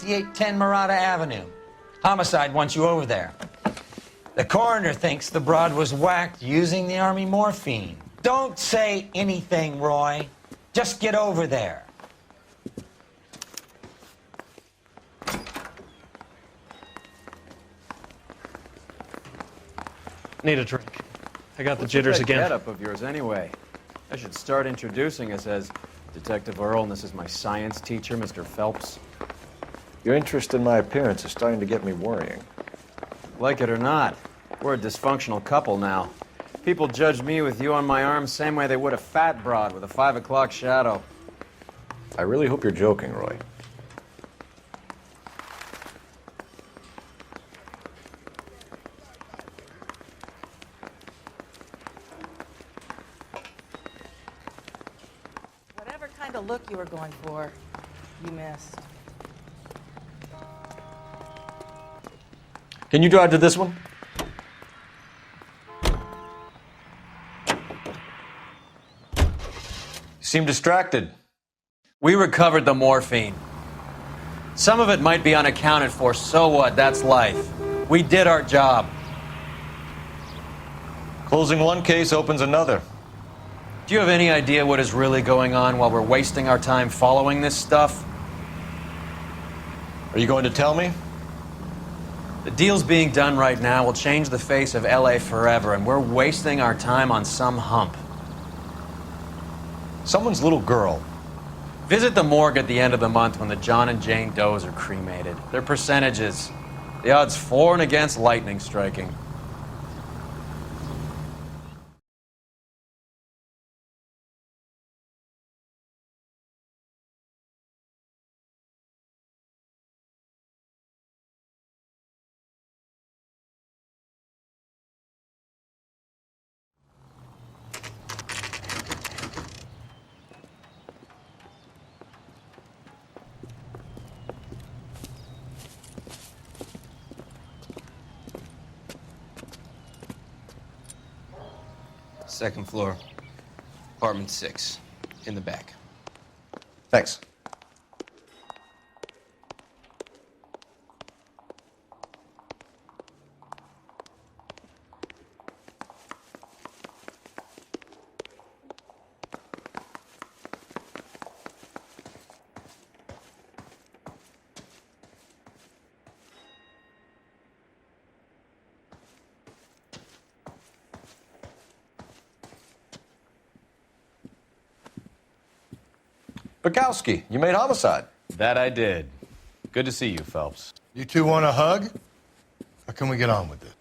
5810 Murata Avenue. Homicide wants you over there. The coroner thinks the broad was whacked using the Army morphine. Don't say anything, Roy. Just get over there. Need a drink. I got the jitters again. What's that getup of yours anyway? I should start introducing us as Detective Earl, and this is my science teacher, Mr. Phelps. Your interest in my appearance is starting to get me worrying. Like it or not, we're a dysfunctional couple now. People judge me with you on my arm same way they would a fat broad with a 5 o'clock shadow. I really hope you're joking, Roy. Whatever kind of look you were going for, you missed. Can you drive to this one? You seem distracted. We recovered the morphine. Some of it might be unaccounted for, so what? That's life. We did our job. Closing one case opens another. Do you have any idea what is really going on while we're wasting our time following this stuff? Are you going to tell me? The deals being done right now will change the face of L.A. forever, and we're wasting our time on some hump. Someone's little girl. Visit the morgue at the end of the month when the John and Jane Does are cremated. Their percentages. The odds for and against lightning striking. Second floor, apartment 6, in the back. Thanks. Bukowski, you made homicide. That I did. Good to see you, Phelps. You two want a hug? Or can we get on with it?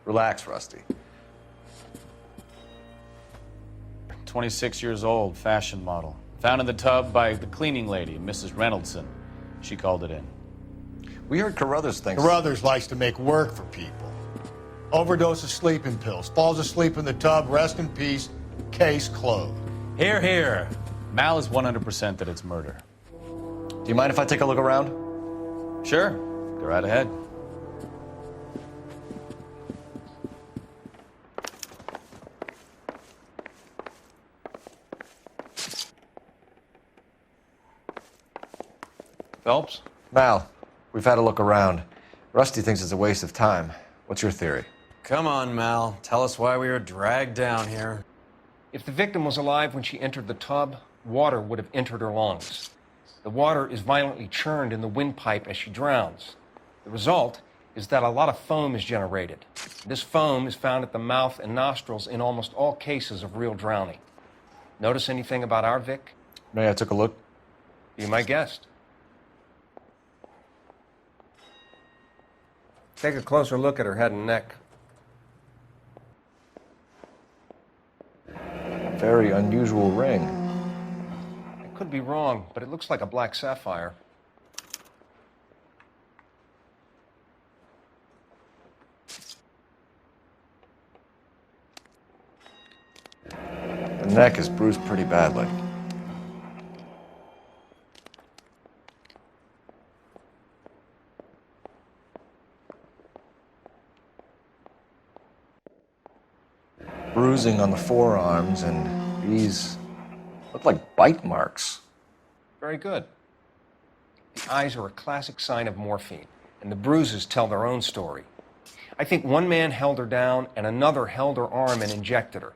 Relax, Rusty. 26 years old, fashion model. Found in the tub by the cleaning lady, Mrs. Reynoldson. She called it in. We heard Carruthers thinks... Carruthers likes to make work for people. Overdose of sleeping pills. Falls asleep in the tub. Rest in peace. Case closed. Here, here. Mal is 100% that it's murder. Do you mind if I take a look around? Sure. Go right ahead. Phelps? Mal, we've had a look around. Rusty thinks it's a waste of time. What's your theory? Come on, Mal. Tell us why we were dragged down here. If the victim was alive when she entered the tub, water would have entered her lungs. The water is violently churned in the windpipe as she drowns. The result is that a lot of foam is generated. This foam is found at the mouth and nostrils in almost all cases of real drowning. Notice anything about our Vic? May I took a look? Be my guest. Take a closer look at her head and neck. Very unusual ring. I could be wrong, but it looks like a black sapphire. The neck is bruised pretty badly. Bruising on the forearms, and these look like bite marks. Very good. The eyes are a classic sign of morphine, and the bruises tell their own story. I think one man held her down and another held her arm and injected her.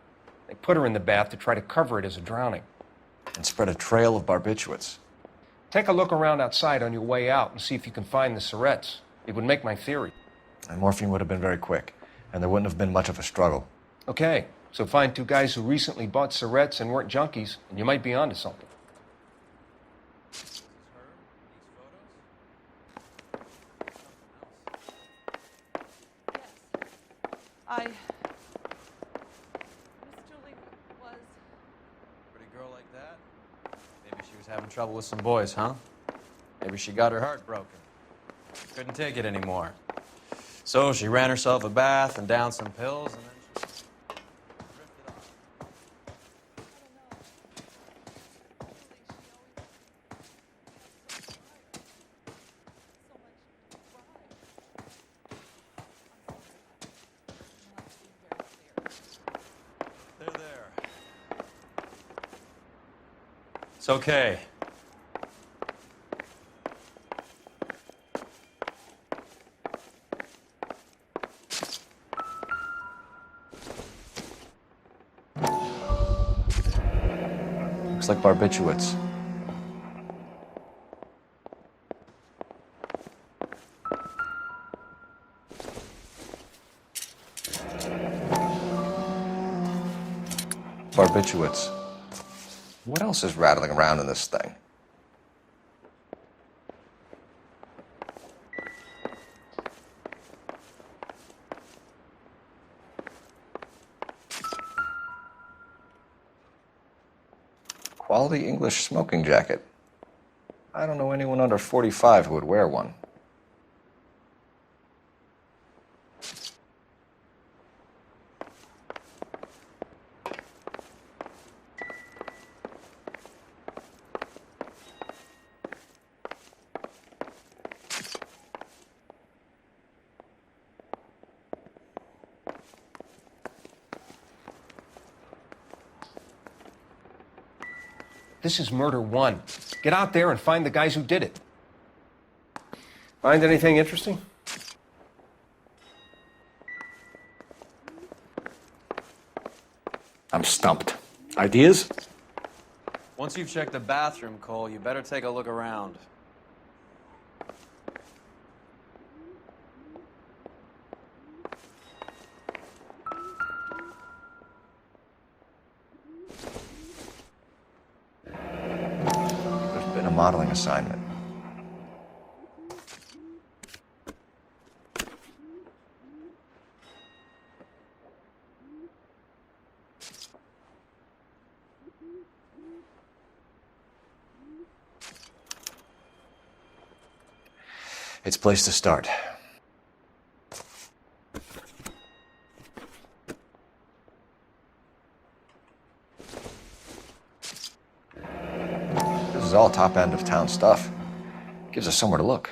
They put her in the bath to try to cover it as a drowning. And spread a trail of barbiturates. Take a look around outside on your way out and see if you can find the syrettes. It would make my theory. And morphine would have been very quick, and there wouldn't have been much of a struggle. Okay, so find two guys who recently bought syrettes and weren't junkies, and you might be onto something. Miss Julie was... Pretty girl like that? Maybe she was having trouble with some boys, huh? Maybe she got her heart broken. Couldn't take it anymore. So she ran herself a bath and downed some pills, and then she drifted off. There. It's okay. Looks like barbiturates. Barbiturates. What else is rattling around in this thing? Quality English smoking jacket. I don't know anyone under 45 who would wear one. This is murder one. Get out there and find the guys who did it. Find anything interesting? I'm stumped. Ideas? Once you've checked the bathroom, Cole, you better take a look around. There's been a modeling assignment. It's a place to start. This is all top end of town stuff. Gives us somewhere to look.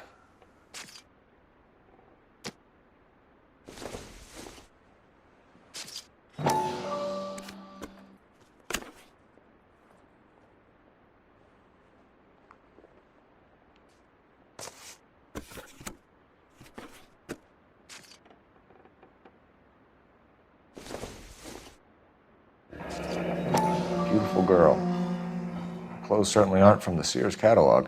Beautiful girl. Clothes certainly aren't from the Sears catalog.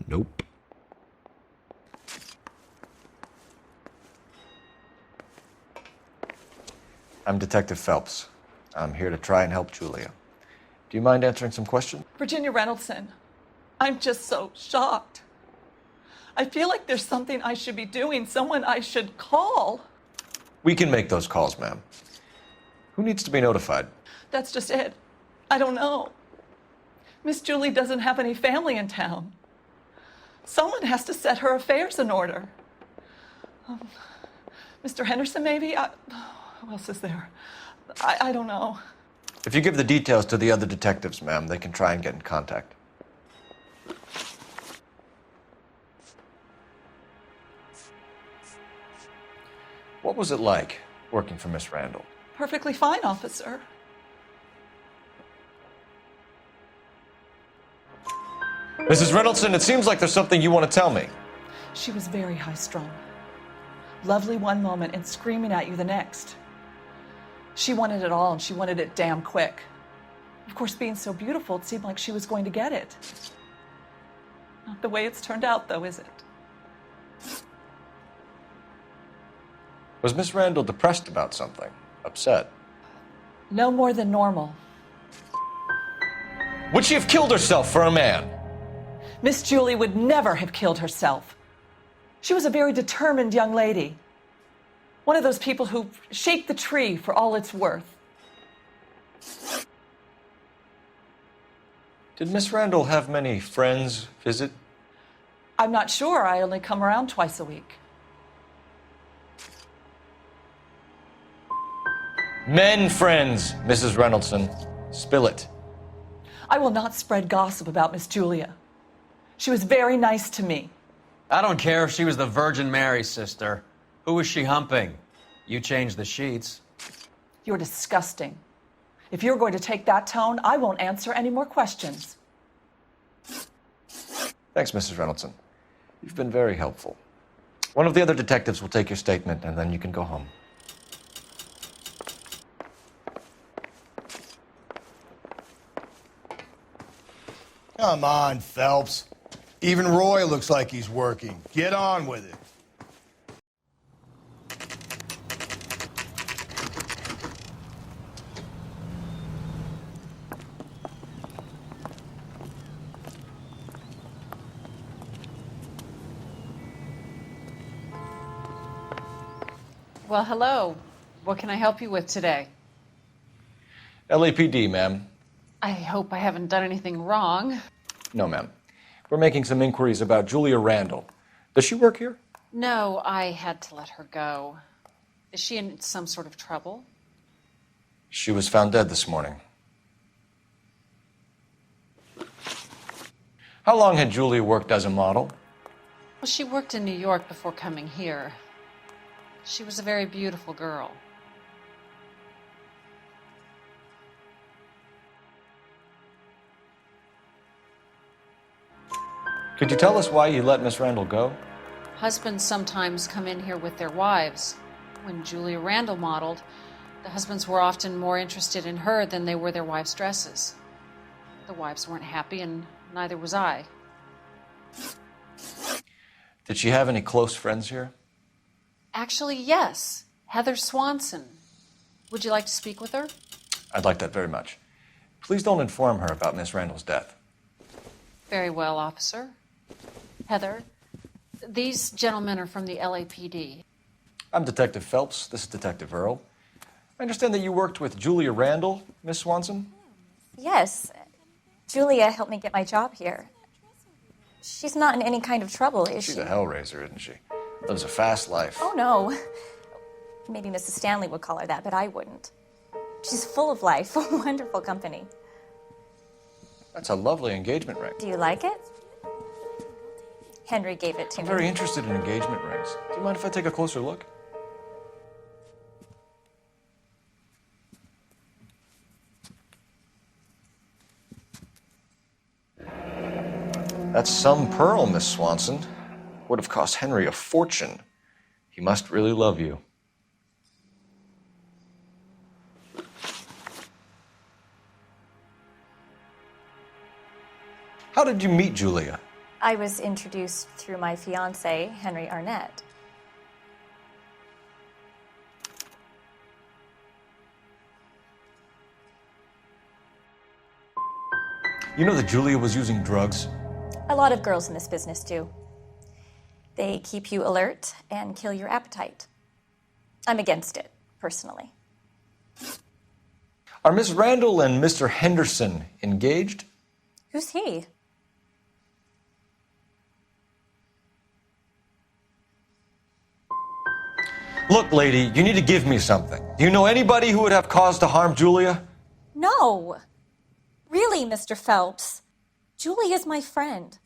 Nope. I'm Detective Phelps. I'm here to try and help Julia. Do you mind answering some questions? Virginia Reynoldson, I'm just so shocked. I feel like there's something I should be doing, someone I should call. We can make those calls, ma'am. Who needs to be notified? That's just it. I don't know. Miss Julie doesn't have any family in town. Someone has to set her affairs in order. Mr. Henderson, maybe? Who else is there? I don't know. If you give the details to the other detectives, ma'am, they can try and get in contact. What was it like working for Miss Randall? Perfectly fine, officer. Mrs. Reynoldsson, it seems like there's something you want to tell me. She was very high-strung. Lovely one moment and screaming at you the next. She wanted it all, and she wanted it damn quick. Of course, being so beautiful, it seemed like she was going to get it. Not the way it's turned out, though, is it? Was Miss Randall depressed about something? Upset? No more than normal. Would she have killed herself for a man? Miss Julie would never have killed herself. She was a very determined young lady. One of those people who shake the tree for all it's worth. Did Miss Randall have many friends visit? I'm not sure. I only come around twice a week. Men friends, Mrs. Reynoldsson. Spill it. I will not spread gossip about Miss Julia. She was very nice to me. I don't care if she was the Virgin Mary, sister. Who was she humping? You changed the sheets. You're disgusting. If you're going to take that tone, I won't answer any more questions. Thanks, Mrs. Reynoldsson. You've been very helpful. One of the other detectives will take your statement, and then you can go home. Come on, Phelps. Even Roy looks like he's working. Get on with it. Well, hello. What can I help you with today? LAPD, ma'am. I hope I haven't done anything wrong. No, ma'am. We're making some inquiries about Julia Randall. Does she work here? No, I had to let her go. Is she in some sort of trouble? She was found dead this morning. How long had Julia worked as a model? Well, she worked in New York before coming here. She was a very beautiful girl. Could you tell us why you let Miss Randall go? Husbands sometimes come in here with their wives. When Julia Randall modeled, the husbands were often more interested in her than they were their wives' dresses. The wives weren't happy, and neither was I. Did she have any close friends here? Actually, yes. Heather Swanson. Would you like to speak with her? I'd like that very much. Please don't inform her about Miss Randall's death. Very well, officer. Heather, these gentlemen are from the LAPD. I'm Detective Phelps. This is Detective Earl. I understand that you worked with Julia Randall, Miss Swanson? Yes. Julia helped me get my job here. She's not in any kind of trouble, is she? She's a hellraiser, isn't she? Lives a fast life. Oh, no. Maybe Mrs. Stanley would call her that, but I wouldn't. She's full of life, wonderful company. That's a lovely engagement ring. Do you like it? Henry gave it to me. I'm very interested in engagement rings. Do you mind if I take a closer look? That's some pearl, Miss Swanson. Would have cost Henry a fortune. He must really love you. How did you meet Julia? I was introduced through my fiancé, Henry Arnett. You know that Julia was using drugs? A lot of girls in this business do. They keep you alert and kill your appetite. I'm against it, personally. Are Miss Randall and Mr. Henderson engaged? Who's he? Look, lady, you need to give me something. Do you know anybody who would have cause to harm Julia? No. Really, Mr. Phelps. Julie is my friend.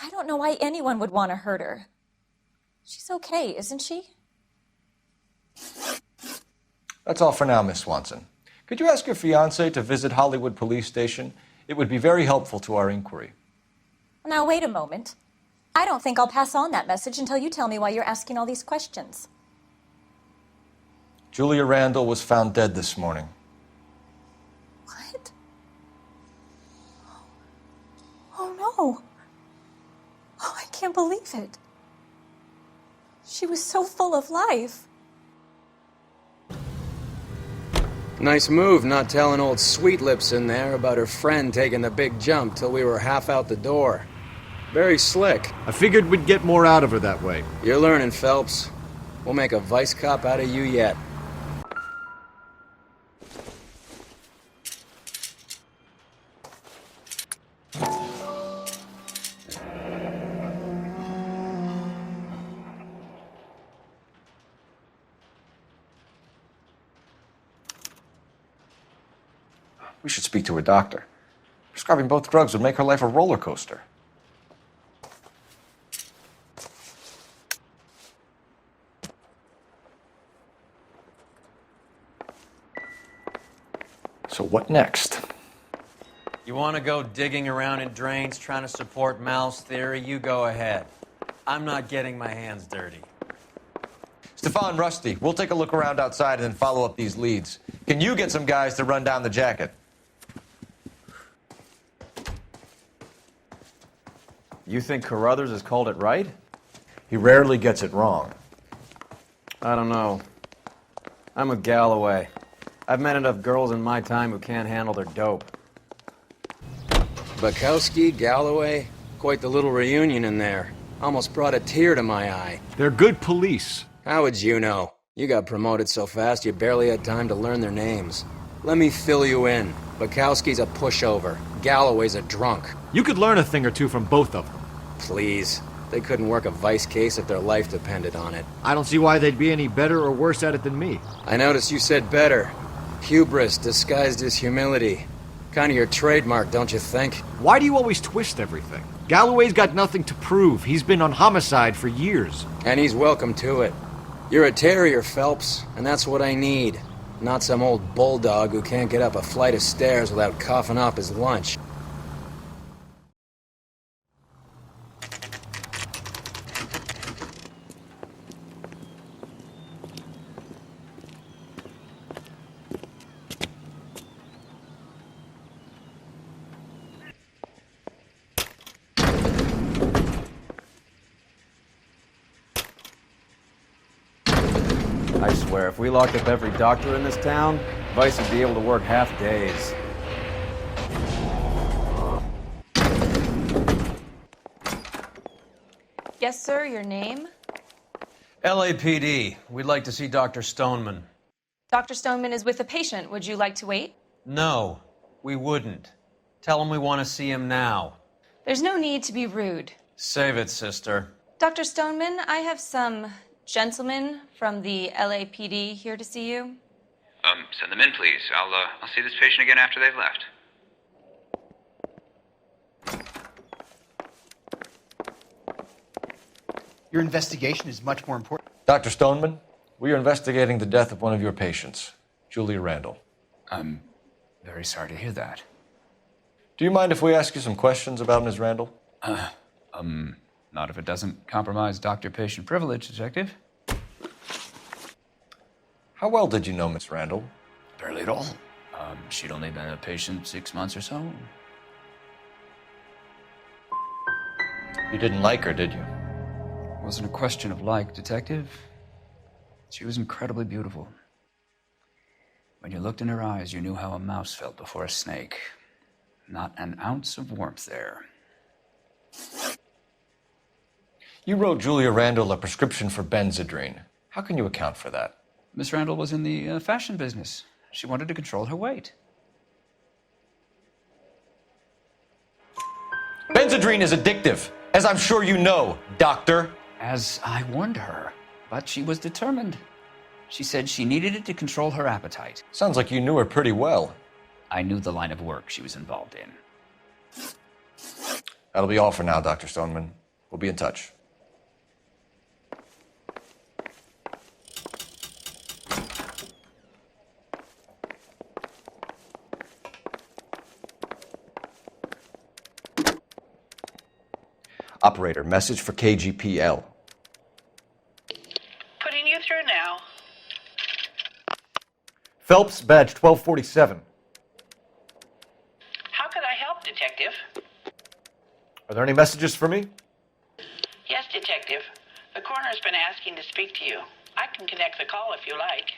I don't know why anyone would want to hurt her. She's okay, isn't she? That's all for now, Miss Swanson. Could you ask your fiancé to visit Hollywood Police Station? It would be very helpful to our inquiry. Now, wait a moment. I don't think I'll pass on that message until you tell me why you're asking all these questions. Julia Randall was found dead this morning. What? Oh, no. Oh, I can't believe it. She was so full of life. Nice move not telling old Sweet Lips in there about her friend taking the big jump till we were half out the door. Very slick. I figured we'd get more out of her that way. You're learning, Phelps. We'll make a vice cop out of you yet. We should speak to her doctor. Prescribing both drugs would make her life a roller coaster. So what next? You want to go digging around in drains trying to support Mal's theory? You go ahead. I'm not getting my hands dirty. Stefan, Rusty, we'll take a look around outside and then follow up these leads. Can you get some guys to run down the jacket? You think Carruthers has called it right? He rarely gets it wrong. I don't know. I'm with Galloway. I've met enough girls in my time who can't handle their dope. Bukowski, Galloway, quite the little reunion in there. Almost brought a tear to my eye. They're good police. How would you know? You got promoted so fast you barely had time to learn their names. Let me fill you in. Bukowski's a pushover. Galloway's a drunk. You could learn a thing or two from both of them. Please. They couldn't work a vice case if their life depended on it. I don't see why they'd be any better or worse at it than me. I noticed you said better. Hubris disguised as humility. Kind of your trademark, don't you think? Why do you always twist everything? Galloway's got nothing to prove. He's been on homicide for years. And he's welcome to it. You're a terrier, Phelps, and that's what I need. Not some old bulldog who can't get up a flight of stairs without coughing up his lunch. I swear, if we locked up every doctor in this town, Vice would be able to work half days. Yes, sir, your name? LAPD. We'd like to see Dr. Stoneman. Dr. Stoneman is with a patient. Would you like to wait? No, we wouldn't. Tell him we want to see him now. There's no need to be rude. Save it, sister. Dr. Stoneman, I have some gentlemen from the LAPD here to see you. Send them in, please. I'll see this patient again after they've left. Your investigation is much more important. Dr. Stoneman, we are investigating the death of one of your patients, Julia Randall. I'm very sorry to hear that. Do you mind if we ask you some questions about Ms. Randall? Not if it doesn't compromise doctor-patient privilege, Detective. How well did you know Miss Randall? Barely at all. She'd only been a patient 6 months or so. You didn't like her, did you? Wasn't a question of like, Detective. She was incredibly beautiful. When you looked in her eyes, you knew how a mouse felt before a snake. Not an ounce of warmth there. You wrote Julia Randall a prescription for Benzedrine. How can you account for that? Miss Randall was in the fashion business. She wanted to control her weight. Benzedrine is addictive, as I'm sure you know, doctor. As I warned her. But she was determined. She said she needed it to control her appetite. Sounds like you knew her pretty well. I knew the line of work she was involved in. That'll be all for now, Dr. Stoneman. We'll be in touch. Operator, message for KGPL. Putting you through now. Phelps, badge 1247. How could I help, Detective? Are there any messages for me? Yes, Detective. The coroner's been asking to speak to you. I can connect the call if you like.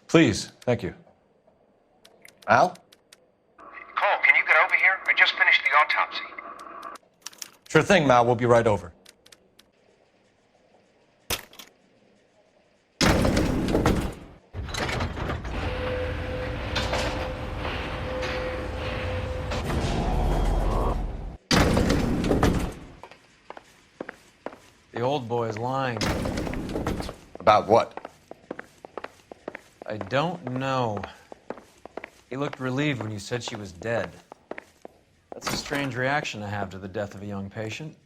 Please, thank you. Al? Cole, can you get over here? I just finished the autopsy. Sure thing, Mal. We'll be right over. The old boy's lying. About what? I don't know. He looked relieved when you said she was dead. That's a strange reaction to have to the death of a young patient.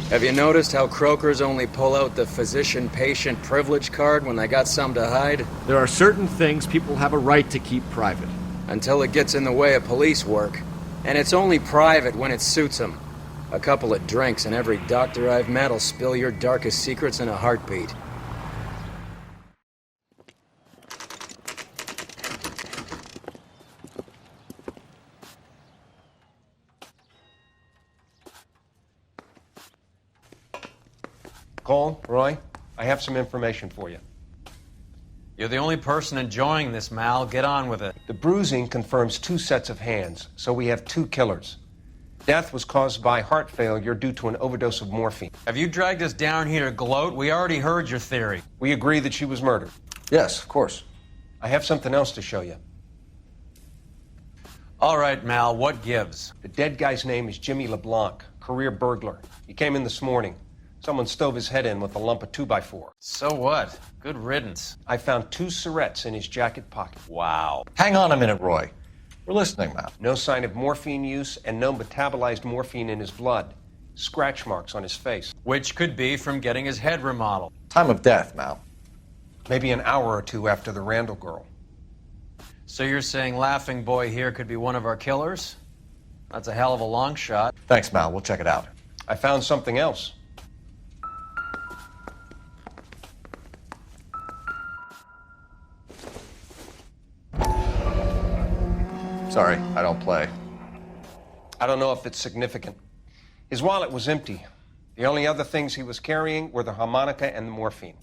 Have you noticed how croakers only pull out the physician-patient privilege card when they got something to hide? There are certain things people have a right to keep private. Until it gets in the way of police work. And it's only private when it suits them. A couple of drinks and every doctor I've met will spill your darkest secrets in a heartbeat. Cole, Roy, I have some information for you. You're the only person enjoying this, Mal. Get on with it. The bruising confirms 2 sets of hands, so we have 2 killers. Death was caused by heart failure due to an overdose of morphine. Have you dragged us down here to gloat? We already heard your theory. We agree that she was murdered. Yes, of course. I have something else to show you. All right, Mal, what gives? The dead guy's name is Jimmy LeBlanc, career burglar. He came in this morning. Someone stove his head in with a lump of 2x4. So what? Good riddance. I found 2 syrettes in his jacket pocket. Wow. Hang on a minute, Roy. We're listening, Mal. No sign of morphine use and no metabolized morphine in his blood. Scratch marks on his face. Which could be from getting his head remodeled. Time of death, Mal. Maybe an hour or 2 after the Randall girl. So you're saying Laughing Boy here could be one of our killers? That's a hell of a long shot. Thanks, Mal. We'll check it out. I found something else. Sorry, I don't play. I don't know if it's significant. His wallet was empty. The only other things he was carrying were the harmonica and the morphine.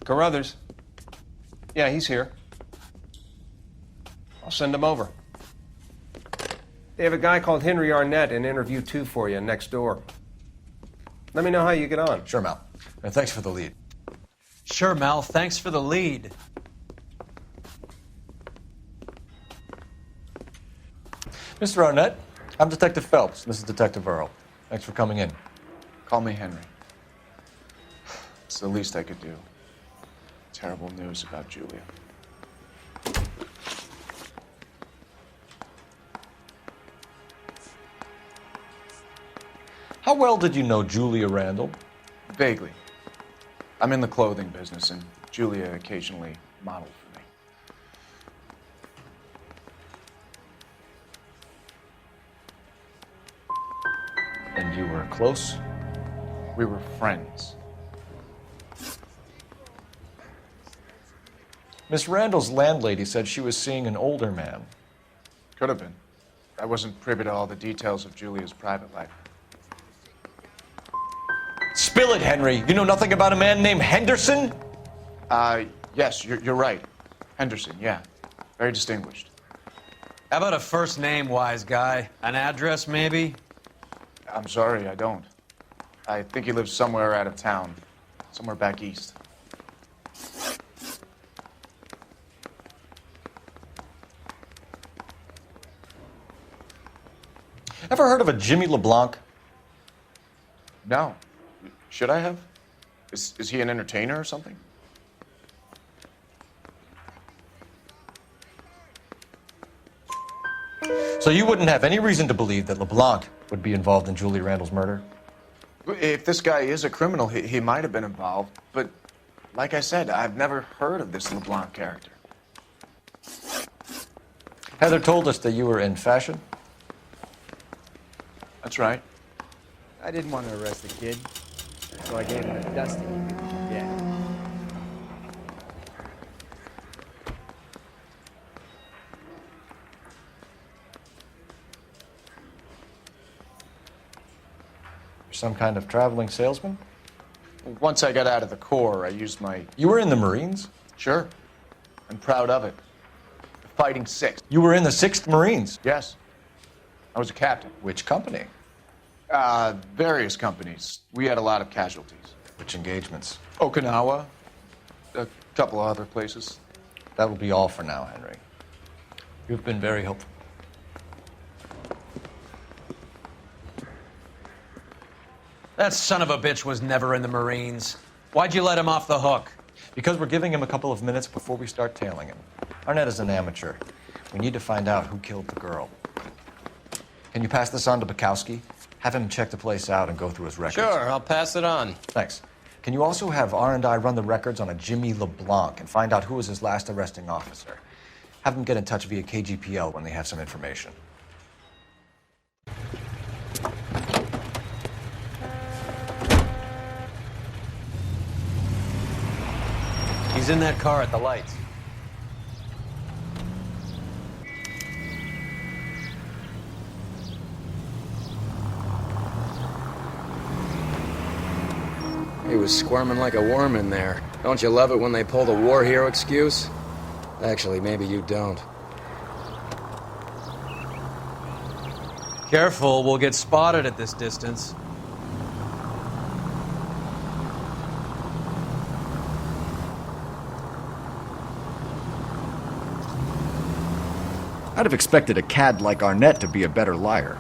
Carruthers. Yeah, he's here. I'll send him over. They have a guy called Henry Arnett in interview 2 for you next door. Let me know how you get on. Sure, Mal. And thanks for the lead. Sure, Mal. Thanks for the lead. Mr. Arnett, I'm Detective Phelps. This is Detective Earl. Thanks for coming in. Call me Henry. It's the least I could do. Terrible news about Julia. How well did you know Julia Randall? Vaguely. I'm in the clothing business, and Julia occasionally modeled for me. And you were close? We were friends. Miss Randall's landlady said she was seeing an older man. Could have been. I wasn't privy to all the details of Julia's private life. Spill it, Henry. You know nothing about a man named Henderson? Yes, you're right. Henderson, yeah. Very distinguished. How about a first name, wise guy? An address, maybe? I'm sorry, I don't. I think he lives somewhere out of town. Somewhere back east. Ever heard of a Jimmy LeBlanc? No. Should I have? Is he an entertainer or something? So you wouldn't have any reason to believe that LeBlanc would be involved in Julie Randall's murder? If this guy is a criminal, he might have been involved. But like I said, I've never heard of this LeBlanc character. Heather told us that you were in fashion. That's right. I didn't want to arrest the kid, so I gave him a dusting. Yeah. Some kind of traveling salesman? Once I got out of the Corps, I used my... You were in the Marines? Sure. I'm proud of it. The Fighting Sixth. You were in the 6th Marines? Yes. I was a captain. Which company? Various companies. We had a lot of casualties. Which engagements? Okinawa. A couple of other places. That will be all for now, Henry. You've been very helpful. That son of a bitch was never in the Marines. Why'd you let him off the hook? Because we're giving him a couple of minutes before we start tailing him. Arnett is an amateur. We need to find out who killed the girl. Can you pass this on to Bukowski? Have him check the place out and go through his records. Sure, I'll pass it on. Thanks. Can you also have R&I run the records on a Jimmy LeBlanc and find out who was his last arresting officer? Have them get in touch via KGPL when they have some information. He's in that car at the lights. He was squirming like a worm in there. Don't you love it when they pull the war hero excuse? Actually, maybe you don't. Careful, we'll get spotted at this distance. I'd have expected a cad like Arnett to be a better liar.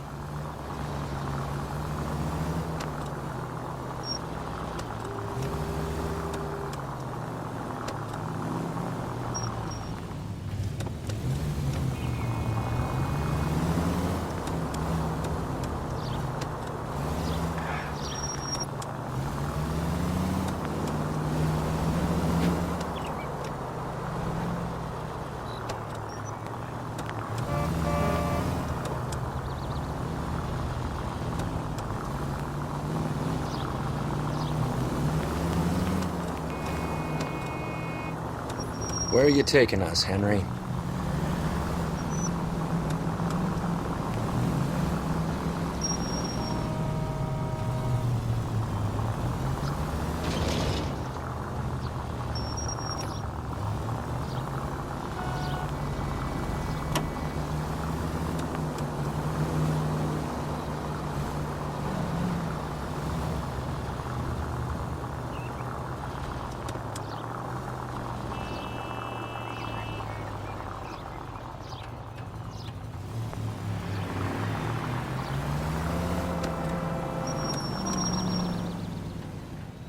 Where are you taking us, Henry?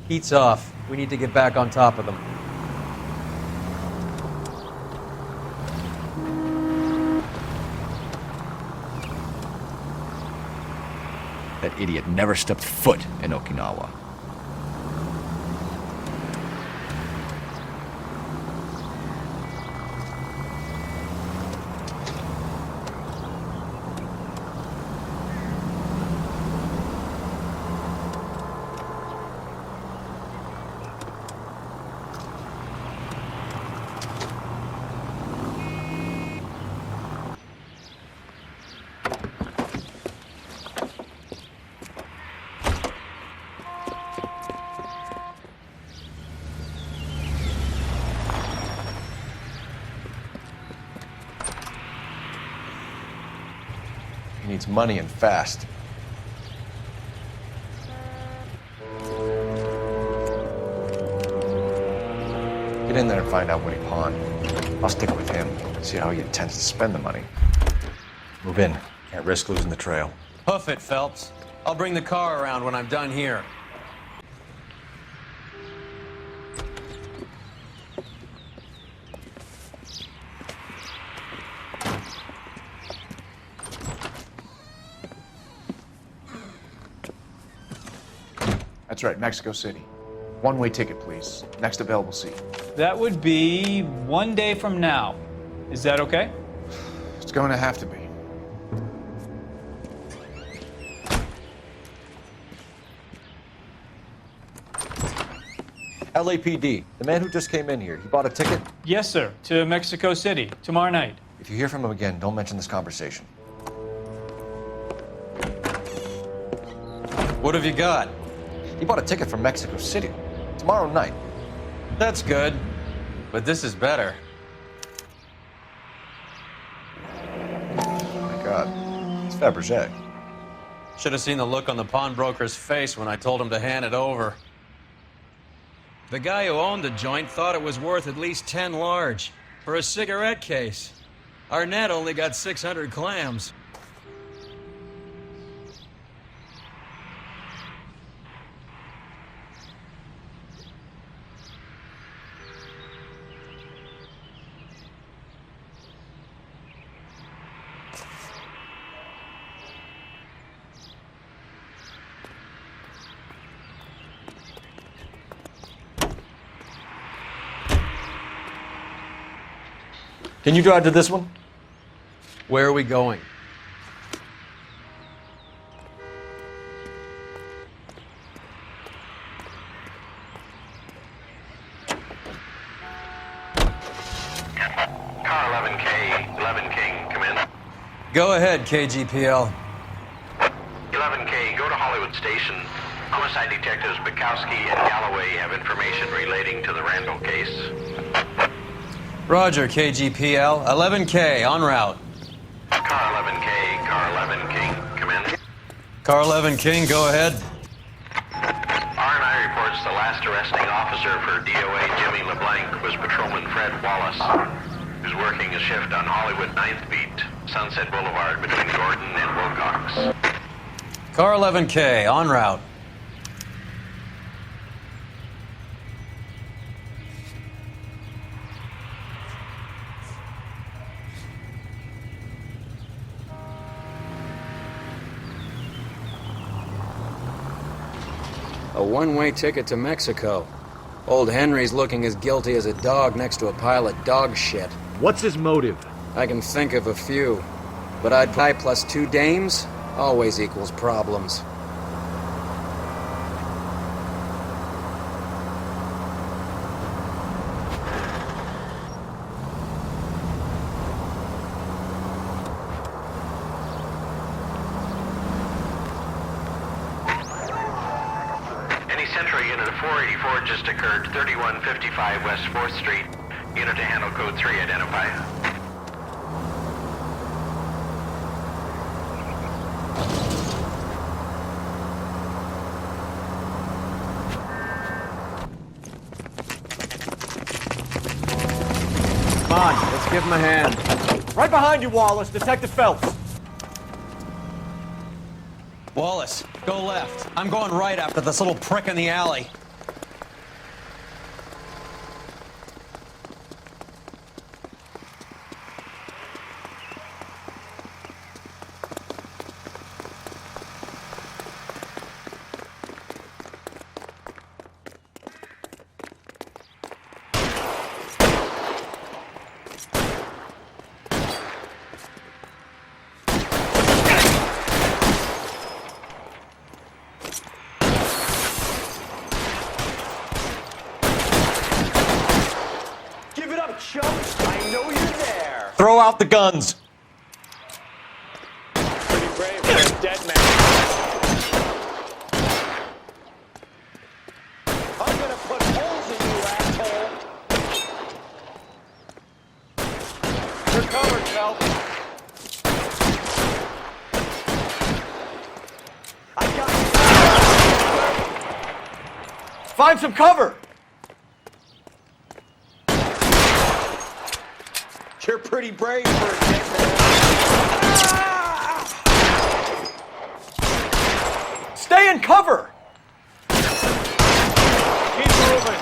Heat's off. We need to get back on top of them. That idiot never stepped foot in Okinawa. He needs money and fast. Get in there and find out what he pawned. I'll stick with him, see how he intends to spend the money. Move in. Can't risk losing the trail. Hoof it, Phelps. I'll bring the car around when I'm done here. That's right, Mexico City. One-way ticket, please. Next available seat. That would be 1 day from now. Is that okay? It's going to have to be. LAPD, the man who just came in here, he bought a ticket? Yes, sir. To Mexico City, tomorrow night. If you hear from him again, don't mention this conversation. What have you got? He bought a ticket from Mexico City. Tomorrow night. That's good. But this is better. Oh my God. It's Fabergé. Should have seen the look on the pawnbroker's face when I told him to hand it over. The guy who owned the joint thought it was worth at least 10 large for a cigarette case. Arnett only got 600 clams. Can you drive to this one? Where are we going? Car 11K, 11 King, come in. Go ahead, KGPL. 11K, go to Hollywood Station. Homicide detectives Bukowski and Galloway have information relating to the Randall case. Roger, KGPL. 11K, en route. Car 11K, Car 11 King, come in. Car 11 King, go ahead. R&I reports the last arresting officer for DOA Jimmy LeBlanc was Patrolman Fred Wallace, who's working a shift on Hollywood 9th Beat, Sunset Boulevard between Gordon and Wilcox. Car 11K, en route. A one-way ticket to Mexico. Old Henry's looking as guilty as a dog next to a pile of dog shit. What's his motive? I can think of a few. But I'd buy plus 2 dames always equals problems. Central unit of 484 just occurred, 3155 West 4th Street. Unit to handle code 3, identify. Come on, let's give him a hand. Right behind you, Wallace. Detective Phelps. Wallace, go left. I'm going right after this little prick in the alley. I know you're there. Throw out the guns. Pretty brave for a dead man. I'm gonna put holes in you, asshole. You're covered, Phelps. I got you. Find some cover. You're pretty brave for a dead man. Stay in cover! Keep moving.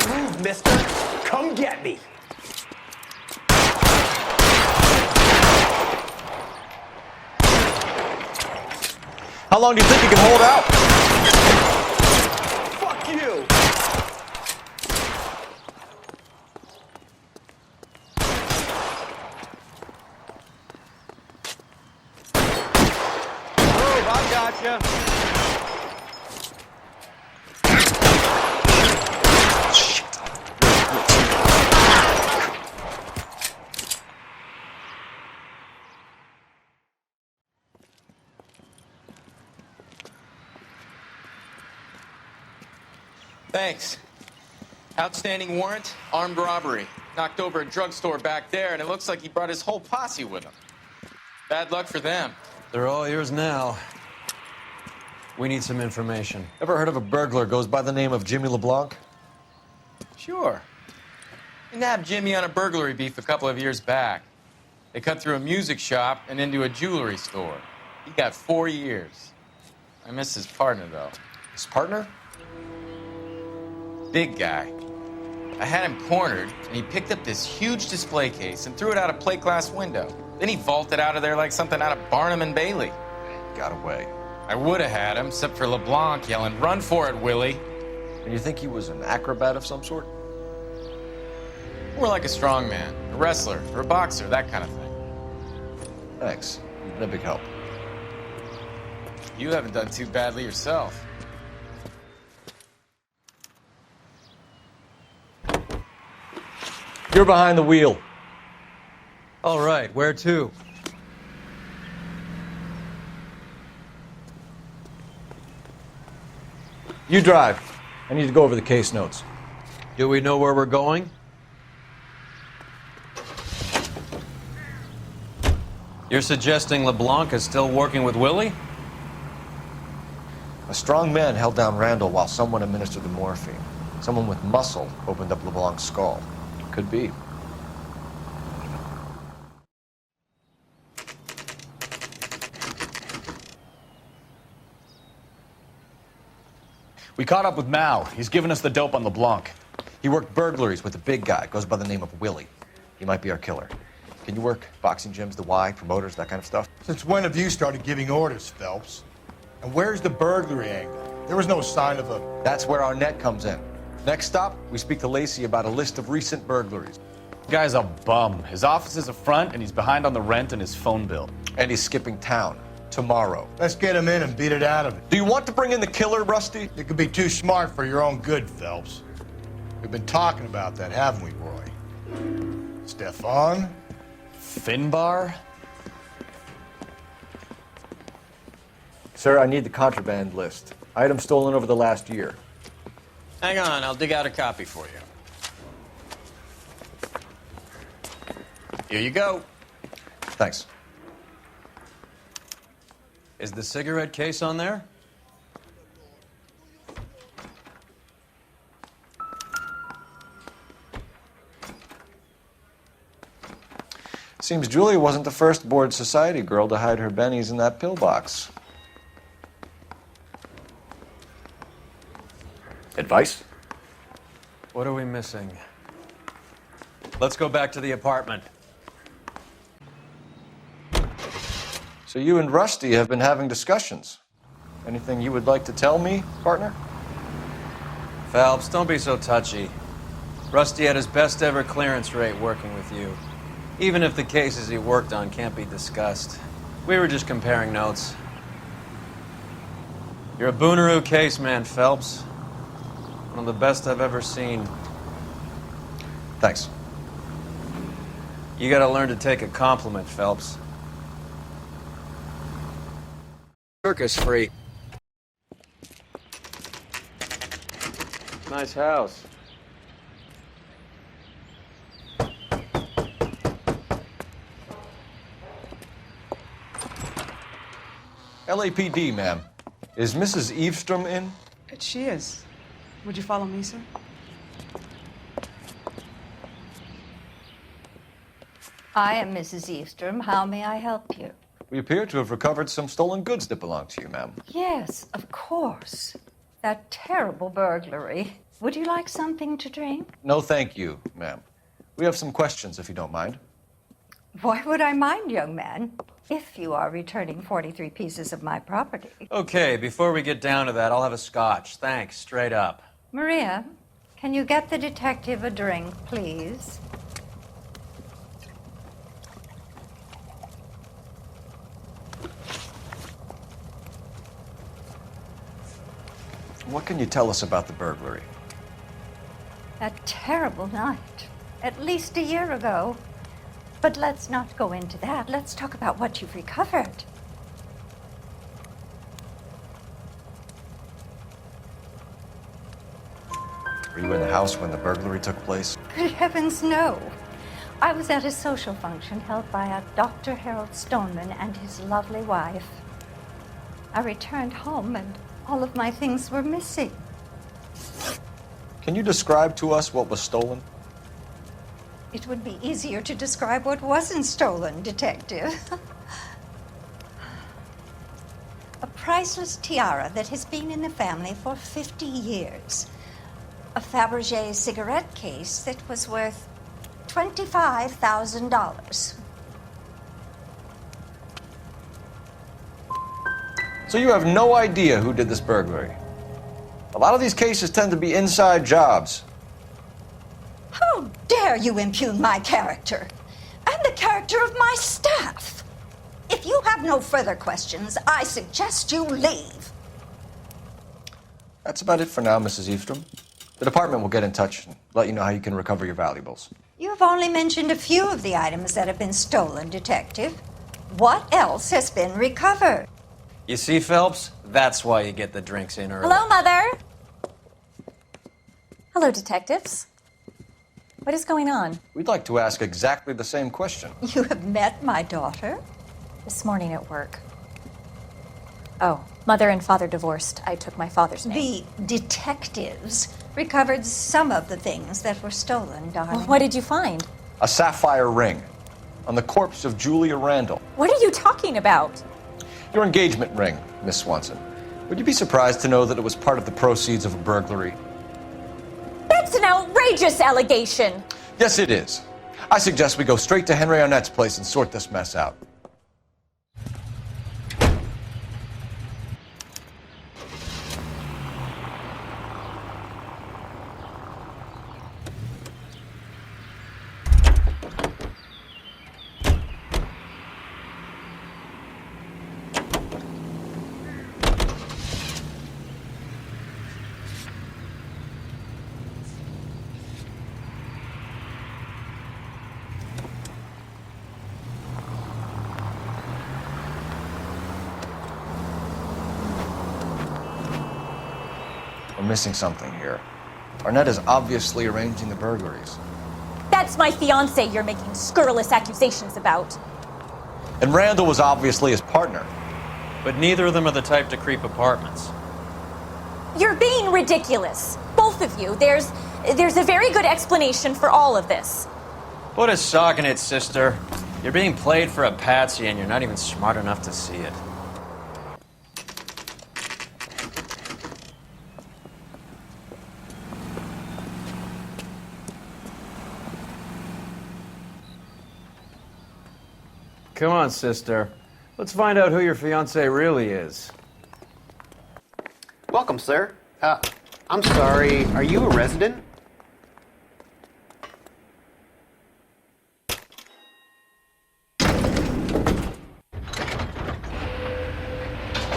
Move, mister. Come get me. How long do you think you can hold out? Fuck you. Move, I gotcha. Thanks. Outstanding warrant, armed robbery. Knocked over a drugstore back there, and it looks like he brought his whole posse with him. Bad luck for them. They're all yours now. We need some information. Ever heard of a burglar goes by the name of Jimmy LeBlanc? Sure. We nabbed Jimmy on a burglary beef a couple of years back. They cut through a music shop and into a jewelry store. He got 4 years. I miss his partner, though. His partner? Big guy. I had him cornered, and he picked up this huge display case and threw it out a plate glass window. Then he vaulted out of there like something out of Barnum and Bailey. Got away. I would have had him, except for LeBlanc yelling, "Run for it, Willie!" And you think he was an acrobat of some sort? More like a strongman, a wrestler, or a boxer, that kind of thing. Thanks. You've been a big help. You haven't done too badly yourself. You're behind the wheel. All right, where to? You drive. I need to go over the case notes. Do we know where we're going? You're suggesting LeBlanc is still working with Willie? A strong man held down Randall while someone administered the morphine. Someone with muscle opened up LeBlanc's skull. Could be. We caught up with Mao. He's given us the dope on LeBlanc. He worked burglaries with a big guy. Goes by the name of Willie. He might be our killer. Can you work boxing gyms, the Y, promoters, that kind of stuff? Since when have you started giving orders, Phelps? And where's the burglary angle? There was no sign of a... That's where our net comes in. Next stop, we speak to Lacey about a list of recent burglaries. Guy's a bum. His office is a front, and he's behind on the rent and his phone bill. And he's skipping town tomorrow. Let's get him in and beat it out of it. Do you want to bring in the killer, Rusty? You could be too smart for your own good, Phelps. We've been talking about that, haven't we, Roy? Stefan? Finbar? Sir, I need the contraband list. Items stolen over the last year. Hang on, I'll dig out a copy for you. Here you go. Thanks. Is the cigarette case on there? Seems Julia wasn't the first bored society girl to hide her bennies in that pillbox. Advice? What are we missing? Let's go back to the apartment. So you and Rusty have been having discussions. Anything you would like to tell me, partner? Phelps, don't be so touchy. Rusty had his best ever clearance rate working with you. Even if the cases he worked on can't be discussed. We were just comparing notes. You're a Booneroo case man, Phelps. One of the best I've ever seen. Thanks. You gotta learn to take a compliment, Phelps. Circus free. Nice house. LAPD, ma'am. Is Mrs. Eavestrom in? She is. Would you follow me, sir? I am Mrs. Eastrom. How may I help you? We appear to have recovered some stolen goods that belong to you, ma'am. Yes, of course. That terrible burglary. Would you like something to drink? No, thank you, ma'am. We have some questions, if you don't mind. Why would I mind, young man, if you are returning 43 pieces of my property? Okay, before we get down to that, I'll have a scotch. Thanks, straight up. Maria, can you get the detective a drink, please? What can you tell us about the burglary? That terrible night, at least a year ago. But let's not go into that. Let's talk about what you've recovered. Were you in the house when the burglary took place? Good heavens, no. I was at a social function held by a Dr. Harold Stoneman and his lovely wife. I returned home and all of my things were missing. Can you describe to us what was stolen? It would be easier to describe what wasn't stolen, Detective. A priceless tiara that has been in the family for 50 years. A Fabergé cigarette case that was worth $25,000. So you have no idea who did this burglary? A lot of these cases tend to be inside jobs. How dare you impugn my character and the character of my staff? If you have no further questions, I suggest you leave. That's about it for now, Mrs. Eastrom. The department will get in touch and let you know how you can recover your valuables. You have only mentioned a few of the items that have been stolen, Detective. What else has been recovered? You see, Phelps? That's why you get the drinks in early. Hello, Mother. Hello, detectives. What is going on? We'd like to ask exactly the same question. You have met my daughter? This morning at work. Oh, mother and father divorced. I took my father's name. The detectives recovered some of the things that were stolen, darling. Well, what did you find? A sapphire ring on the corpse of Julia Randall. What are you talking about? Your engagement ring, Miss Swanson. Would you be surprised to know that it was part of the proceeds of a burglary? That's an outrageous allegation. Yes, it is. I suggest we go straight to Henry Arnett's place and sort this mess out. We're missing something here. Arnett is obviously arranging the burglaries. That's my fiance you're making scurrilous accusations about. And Randall was obviously his partner. But neither of them are the type to creep apartments. You're being ridiculous. Both of you. There's a very good explanation for all of this. Put a sock in it, sister. You're being played for a patsy and you're not even smart enough to see it. Come on, sister. Let's find out who your fiancé really is. Welcome, sir. I'm sorry, are you a resident?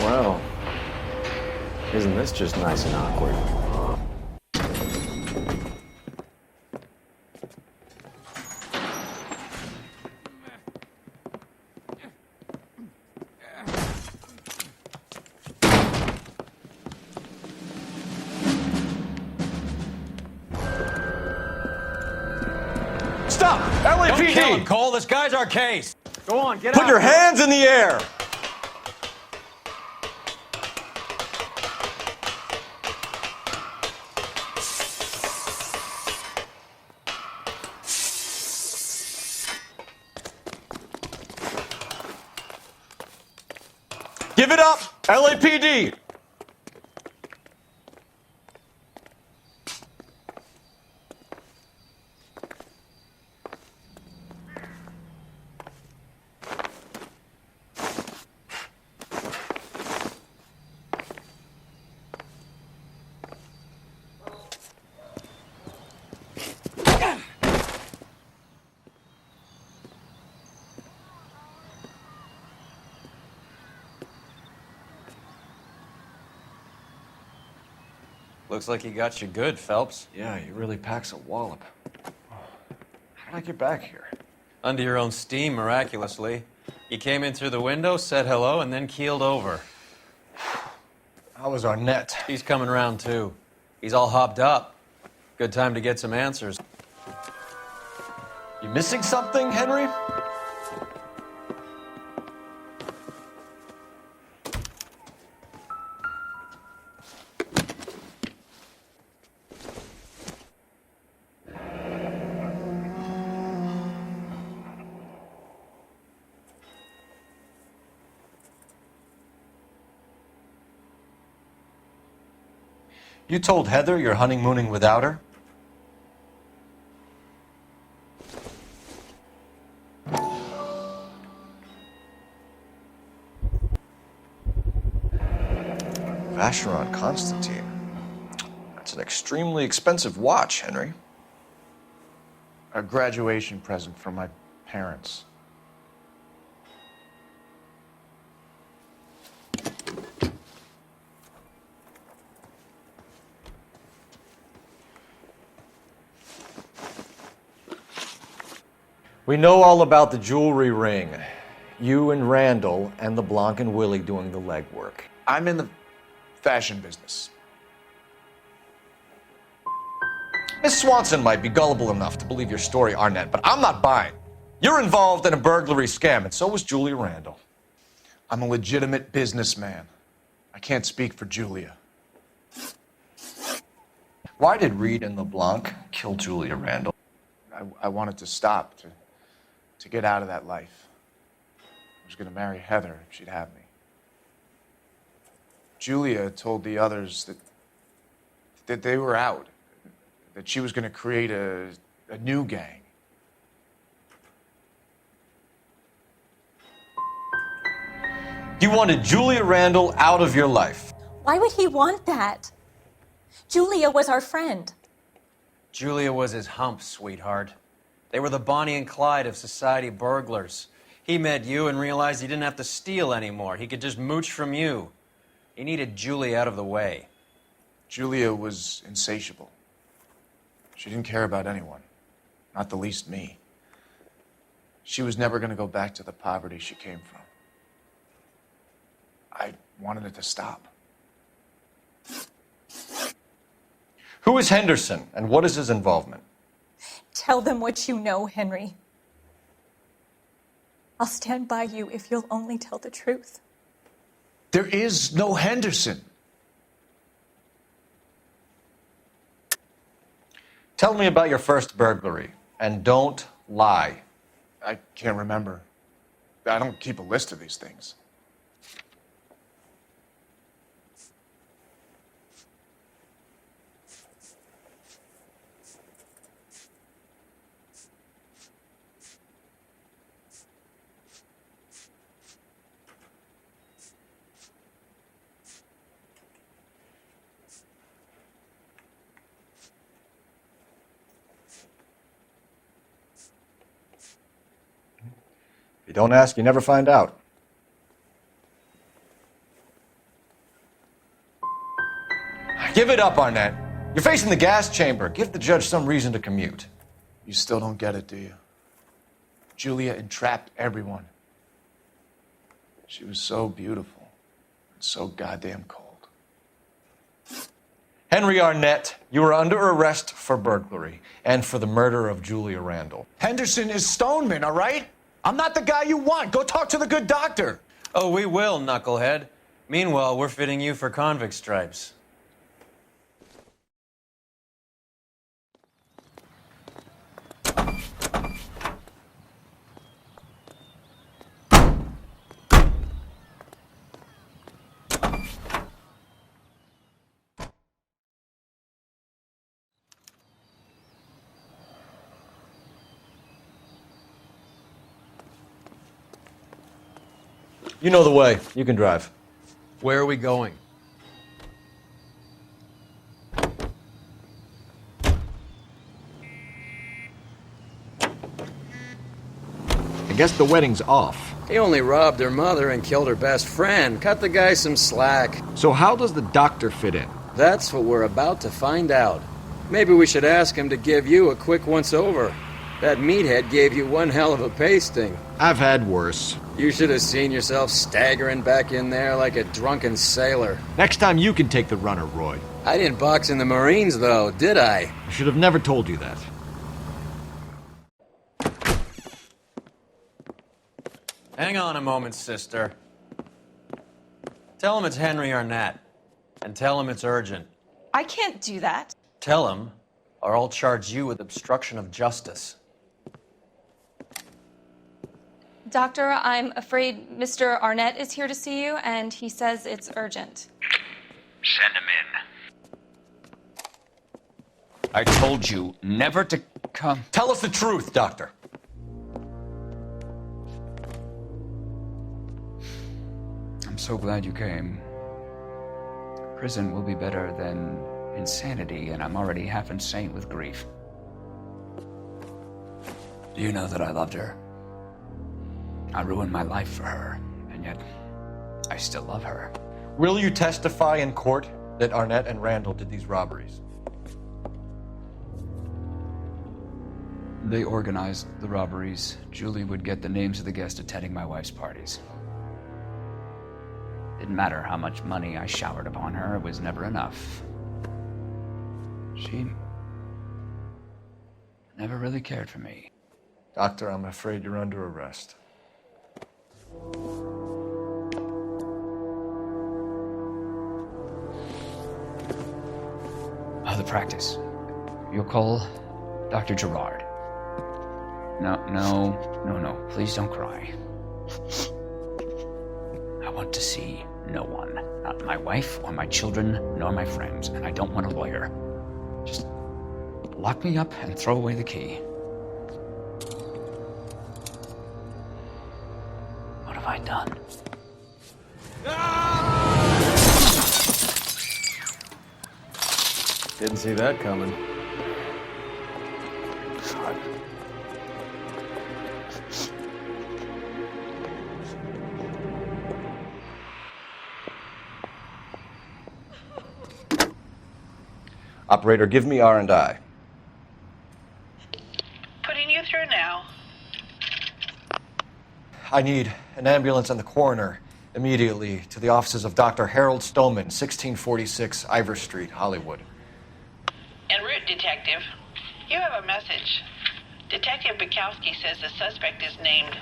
Well, isn't this just nice and awkward? Stop! Don't kill him, LAPD! Cole. This guy's our case. Go on, get out. Put your hands in the air! Give it up, LAPD! Looks like he got you good, Phelps. Yeah, he really packs a wallop. How did I get back here? Under your own steam, miraculously. You came in through the window, said hello, and then keeled over. How was Arnett? He's coming round, too. He's all hopped up. Good time to get some answers. You missing something, Henry? You told Heather you're honeymooning without her? Vacheron Constantine. That's an extremely expensive watch, Henry. A graduation present from my parents. We know all about the jewelry ring. You and Randall and LeBlanc and Willie doing the legwork. I'm in the fashion business. Miss Swanson might be gullible enough to believe your story, Arnett, but I'm not buying. You're involved in a burglary scam, and so was Julia Randall. I'm a legitimate businessman. I can't speak for Julia. Why did Reed and LeBlanc kill Julia Randall? I wanted to stop, to get out of that life. I was going to marry Heather if she'd have me. Julia told the others that they were out, that she was going to create a new gang. You wanted Julia Randall out of your life. Why would he want that? Julia was our friend. Julia was his hump, sweetheart. They were the Bonnie and Clyde of society burglars. He met you and realized he didn't have to steal anymore. He could just mooch from you. He needed Julia out of the way. Julia was insatiable. She didn't care about anyone, not the least me. She was never going to go back to the poverty she came from. I wanted it to stop. Who is Henderson, and what is his involvement? Tell them what you know, Henry. I'll stand by you if you'll only tell the truth. There is no Henderson. Tell me about your first burglary, and don't lie. I can't remember. I don't keep a list of these things. If you don't ask, you never find out. Give it up, Arnett. You're facing the gas chamber. Give the judge some reason to commute. You still don't get it, do you? Julia entrapped everyone. She was so beautiful and so goddamn cold. Henry Arnett, you are under arrest for burglary and for the murder of Julia Randall. Henderson is Stoneman, all right? I'm not the guy you want. Go talk to the good doctor. Oh, we will, knucklehead. Meanwhile, we're fitting you for convict stripes. You know the way. You can drive. Where are we going? I guess the wedding's off. He only robbed her mother and killed her best friend. Cut the guy some slack. So how does the doctor fit in? That's what we're about to find out. Maybe we should ask him to give you a quick once-over. That meathead gave you one hell of a pasting. I've had worse. You should have seen yourself staggering back in there like a drunken sailor. Next time you can take the runner, Roy. I didn't box in the Marines, though, did I? I should have never told you that. Hang on a moment, sister. Tell him it's Henry Arnett. And tell him it's urgent. I can't do that. Tell him, or I'll charge you with obstruction of justice. Doctor, I'm afraid Mr. Arnett is here to see you, and he says it's urgent. Send him in. I told you never to come. Tell us the truth, Doctor. I'm so glad you came. Prison will be better than insanity, and I'm already half insane with grief. Do you know that I loved her? I ruined my life for her, and yet I still love her. Will you testify in court that Arnett and Randall did these robberies? They organized the robberies. Julie would get the names of the guests attending my wife's parties. Didn't matter how much money I showered upon her, it was never enough. She never really cared for me. Doctor, I'm afraid you're under arrest. Oh, the practice. You'll call Dr. Gerard. No. Please don't cry. I want to see no one. Not my wife or my children, nor my friends. And I don't want a lawyer. Just lock me up and throw away the key. What have I done? Didn't see that coming. God. Operator, give me R&I. Putting you through now. I need an ambulance and the coroner immediately to the offices of Dr. Harold Stoneman, 1646 Ivor Street, Hollywood. En route, Detective. You have a message. Detective Bukowski says the suspect is named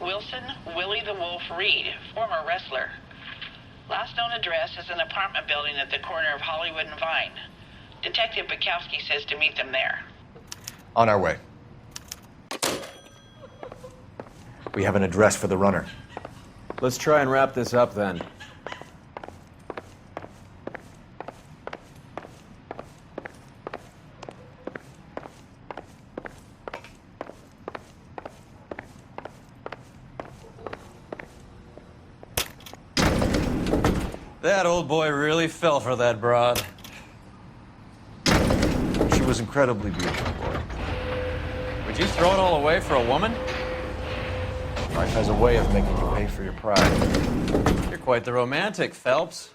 Wilson Willie the Wolf Reed, former wrestler. Last known address is an apartment building at the corner of Hollywood and Vine. Detective Bukowski says to meet them there. On our way. We have an address for the runner. Let's try and wrap this up then. That old boy really fell for that broad. She was incredibly beautiful, Roy. Would you throw it all away for a woman? Life has a way of making you pay for your pride. You're quite the romantic, Phelps.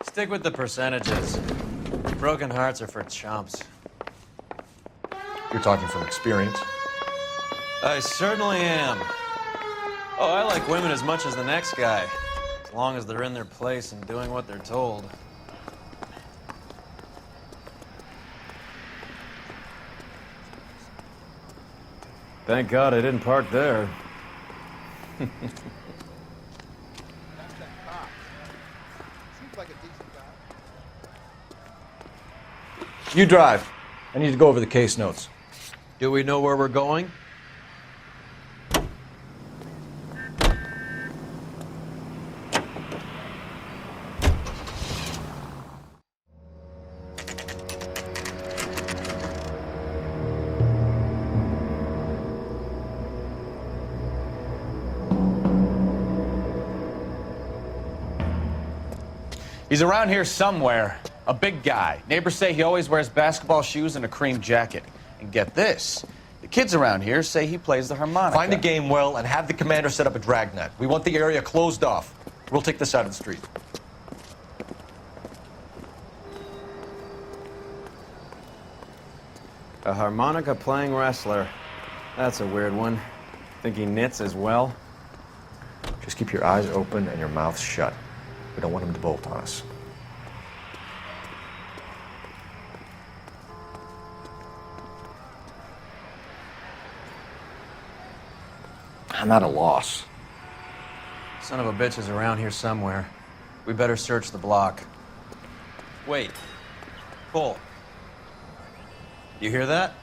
Stick with the percentages. Broken hearts are for chumps. You're talking from experience. I certainly am. Oh, I like women as much as the next guy. As long as they're in their place and doing what they're told. Thank God I didn't park there. You drive. I need to go over the case notes. Do we know where we're going? He's around here somewhere. A big guy. Neighbors say he always wears basketball shoes and a cream jacket. And get this, the kids around here say he plays the harmonica. Find the game well and have the commander set up a dragnet. We want the area closed off. We'll take this side of the street. A harmonica playing wrestler. That's a weird one. Think he knits as well? Just keep your eyes open and your mouth shut. We don't want him to bolt on us. I'm at a loss. Son of a bitch is around here somewhere. We better search the block. Wait. Pull. You hear that?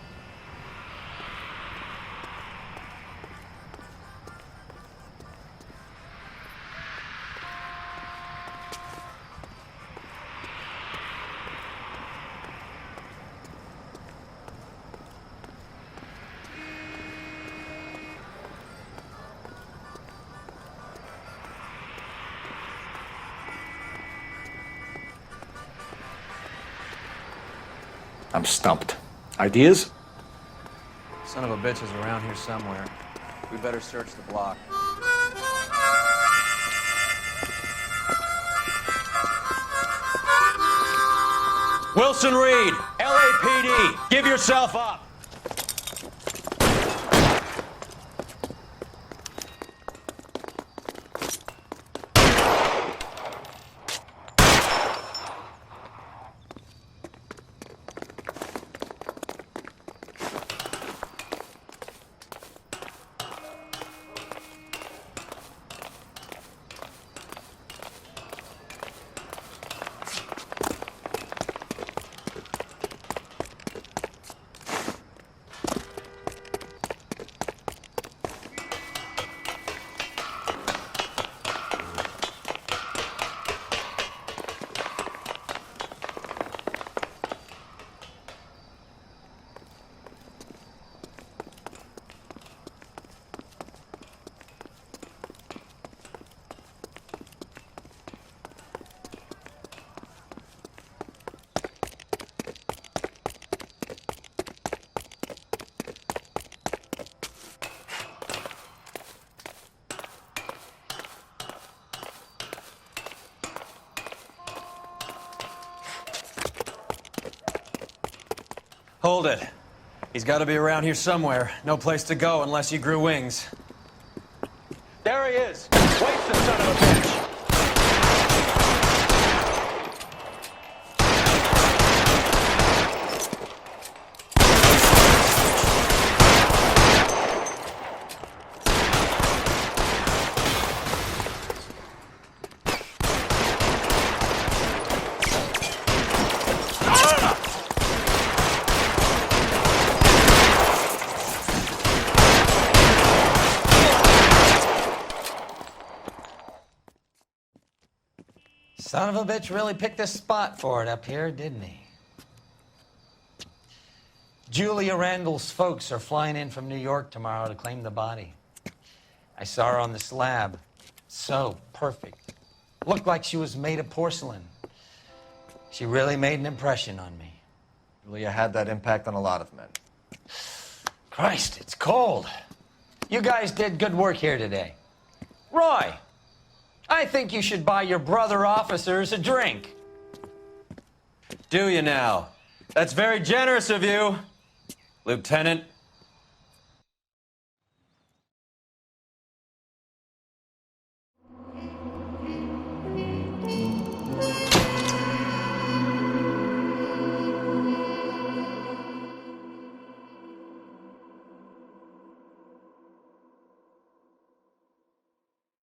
I'm stumped. Ideas? Son of a bitch is around here somewhere. We better search the block. Wilson Reed, LAPD, give yourself up. Hold it. He's got to be around here somewhere. No place to go unless you grew wings. There he is! Waste the son of a bitch! Son of a bitch really picked this spot for it up here, didn't he? Julia Randall's folks are flying in from New York tomorrow to claim the body. I saw her on the slab. So perfect. Looked like she was made of porcelain. She really made an impression on me. Julia had that impact on a lot of men. Christ, it's cold. You guys did good work here today. Roy, I think you should buy your brother officers a drink. Do you now? That's very generous of you, Lieutenant.